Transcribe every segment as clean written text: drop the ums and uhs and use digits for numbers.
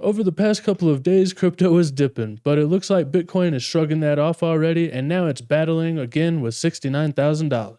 Over the past couple of days, crypto is dipping, but it looks like Bitcoin is shrugging that off already, and now it's battling again with $69,000.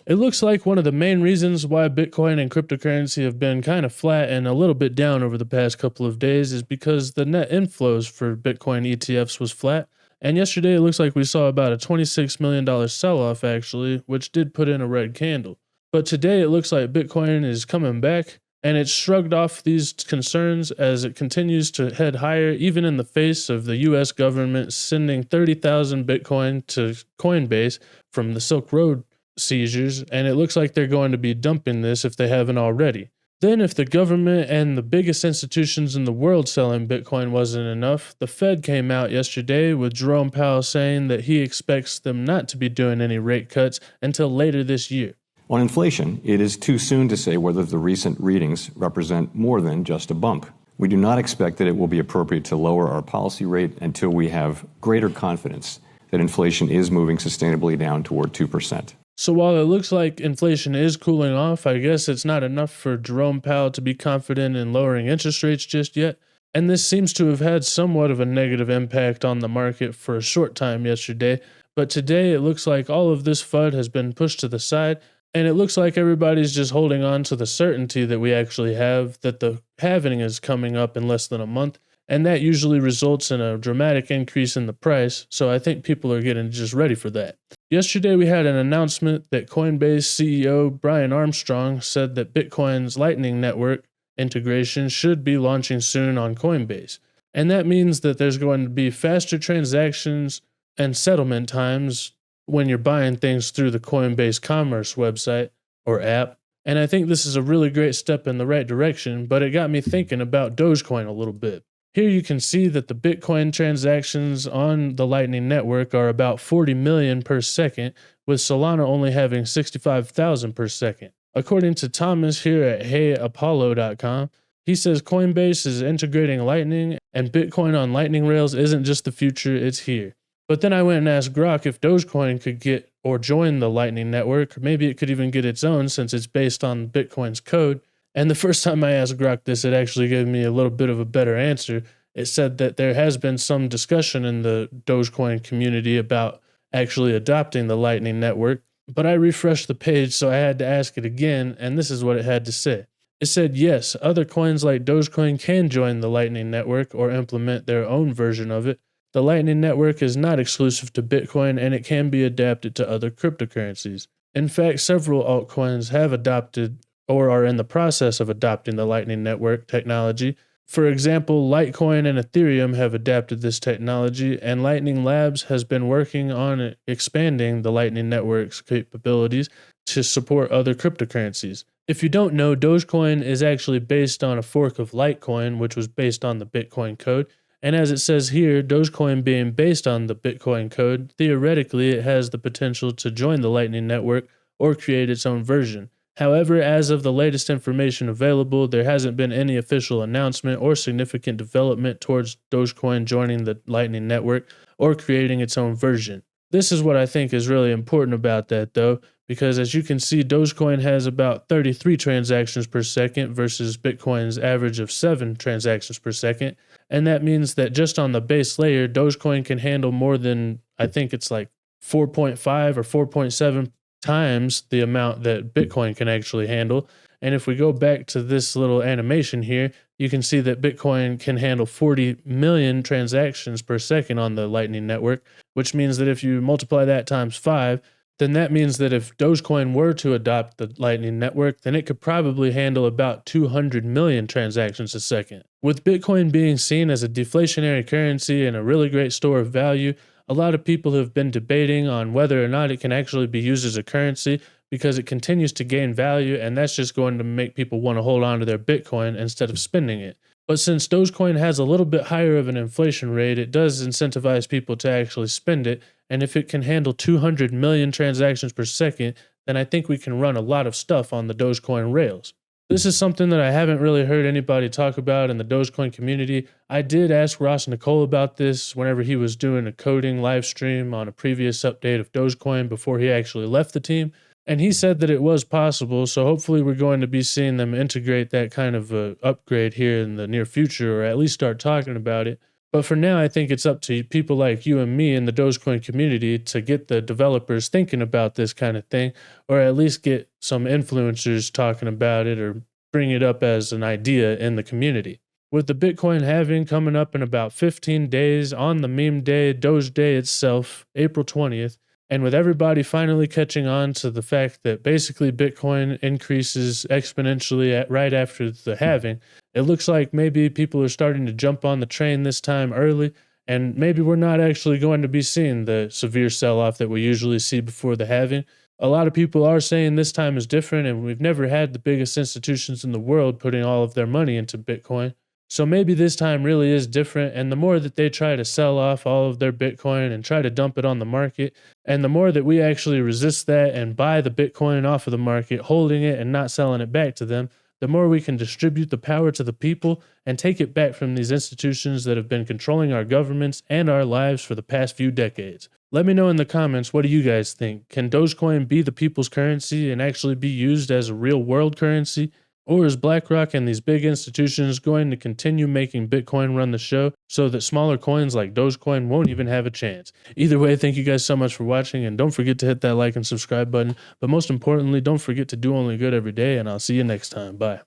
It looks like one of the main reasons why Bitcoin and cryptocurrency have been kind of flat and a little bit down over the past couple of days is because the net inflows for Bitcoin ETFs was flat. And yesterday it looks like we saw about a $26 million sell-off actually, which did put in a red candle. But today it looks like Bitcoin is coming back and it shrugged off these concerns as it continues to head higher, even in the face of the US government sending 30,000 Bitcoin to Coinbase from the Silk Road seizures, and it looks like they're going to be dumping this if they haven't already. Then if the government and the biggest institutions in the world selling Bitcoin wasn't enough, the Fed came out yesterday with Jerome Powell saying that he expects them not to be doing any rate cuts until later this year. On inflation, it is too soon to say whether the recent readings represent more than just a bump. We do not expect that it will be appropriate to lower our policy rate until we have greater confidence that inflation is moving sustainably down toward 2%. So while it looks like inflation is cooling off, I guess it's not enough for Jerome Powell to be confident in lowering interest rates just yet. And this seems to have had somewhat of a negative impact on the market for a short time yesterday. But today it looks like all of this FUD has been pushed to the side. And it looks like everybody's just holding on to the certainty that we actually have, that the halving is coming up in less than a month. And that usually results in a dramatic increase in the price, so I think people are getting just ready for that. Yesterday we had an announcement that Coinbase CEO Brian Armstrong said that Bitcoin's Lightning Network integration should be launching soon on Coinbase. And that means that there's going to be faster transactions and settlement times when you're buying things through the Coinbase Commerce website or app. And I think this is a really great step in the right direction, but it got me thinking about Dogecoin a little bit. Here you can see that the Bitcoin transactions on the Lightning Network are about 40 million per second, with Solana only having 65,000 per second. According to Thomas here at heyapollo.com, he says Coinbase is integrating Lightning, and Bitcoin on Lightning rails isn't just the future, it's here. But then I went and asked Grok if Dogecoin could get or join the Lightning Network, maybe it could even get its own since it's based on Bitcoin's code. And the first time I asked Grok this, it actually gave me a little bit of a better answer. It said that there has been some discussion in the Dogecoin community about actually adopting the Lightning Network, but I refreshed the page, so I had to ask it again, and this is what it had to say. It said, yes, other coins like Dogecoin can join the Lightning Network or implement their own version of it. The Lightning Network is not exclusive to Bitcoin, and it can be adapted to other cryptocurrencies. In fact, several altcoins have adopted or are in the process of adopting the Lightning Network technology. For example, Litecoin and Ethereum have adapted this technology, and Lightning Labs has been working on expanding the Lightning Network's capabilities to support other cryptocurrencies. If you don't know, Dogecoin is actually based on a fork of Litecoin, which was based on the Bitcoin code. And as it says here, Dogecoin being based on the Bitcoin code, theoretically it has the potential to join the Lightning Network or create its own version. However, as of the latest information available, there hasn't been any official announcement or significant development towards Dogecoin joining the Lightning Network or creating its own version. This is what I think is really important about that though, because as you can see, Dogecoin has about 33 transactions per second versus Bitcoin's average of 7 transactions per second. And that means that just on the base layer, Dogecoin can handle more than, I think it's like 4.5 or 4.7 times the amount that Bitcoin can actually handle. And if we go back to this little animation here, you can see that Bitcoin can handle 40 million transactions per second on the Lightning Network, which means that if you multiply that times 5, then that means that if Dogecoin were to adopt the Lightning Network, then it could probably handle about 200 million transactions a second. With Bitcoin being seen as a deflationary currency and a really great store of value, a lot of people have been debating on whether or not it can actually be used as a currency because it continues to gain value, and that's just going to make people want to hold on to their Bitcoin instead of spending it. But since Dogecoin has a little bit higher of an inflation rate, it does incentivize people to actually spend it, and if it can handle 200 million transactions per second, then I think we can run a lot of stuff on the Dogecoin rails. This is something that I haven't really heard anybody talk about in the Dogecoin community. I did ask Ross Nicole about this whenever he was doing a coding live stream on a previous update of Dogecoin before he actually left the team. And he said that it was possible, so hopefully we're going to be seeing them integrate that kind of upgrade here in the near future, or at least start talking about it. But for now, I think it's up to people like you and me in the Dogecoin community to get the developers thinking about this kind of thing, or at least get some influencers talking about it or bring it up as an idea in the community. With the Bitcoin halving coming up in about 15 days on the meme day, Doge Day itself, April 20th, and with everybody finally catching on to the fact that basically Bitcoin increases exponentially right after the halving, it looks like maybe people are starting to jump on the train this time early, and maybe we're not actually going to be seeing the severe sell-off that we usually see before the halving. A lot of people are saying this time is different, and we've never had the biggest institutions in the world putting all of their money into Bitcoin. So maybe this time really is different, and the more that they try to sell off all of their Bitcoin and try to dump it on the market, and the more that we actually resist that and buy the Bitcoin off of the market, holding it and not selling it back to them, the more we can distribute the power to the people and take it back from these institutions that have been controlling our governments and our lives for the past few decades. Let me know in the comments, what do you guys think? Can Dogecoin be the people's currency and actually be used as a real world currency? Or is BlackRock and these big institutions going to continue making Bitcoin run the show so that smaller coins like Dogecoin won't even have a chance? Either way, thank you guys so much for watching, and don't forget to hit that like and subscribe button. But most importantly, don't forget to do only good every day, and I'll see you next time. Bye.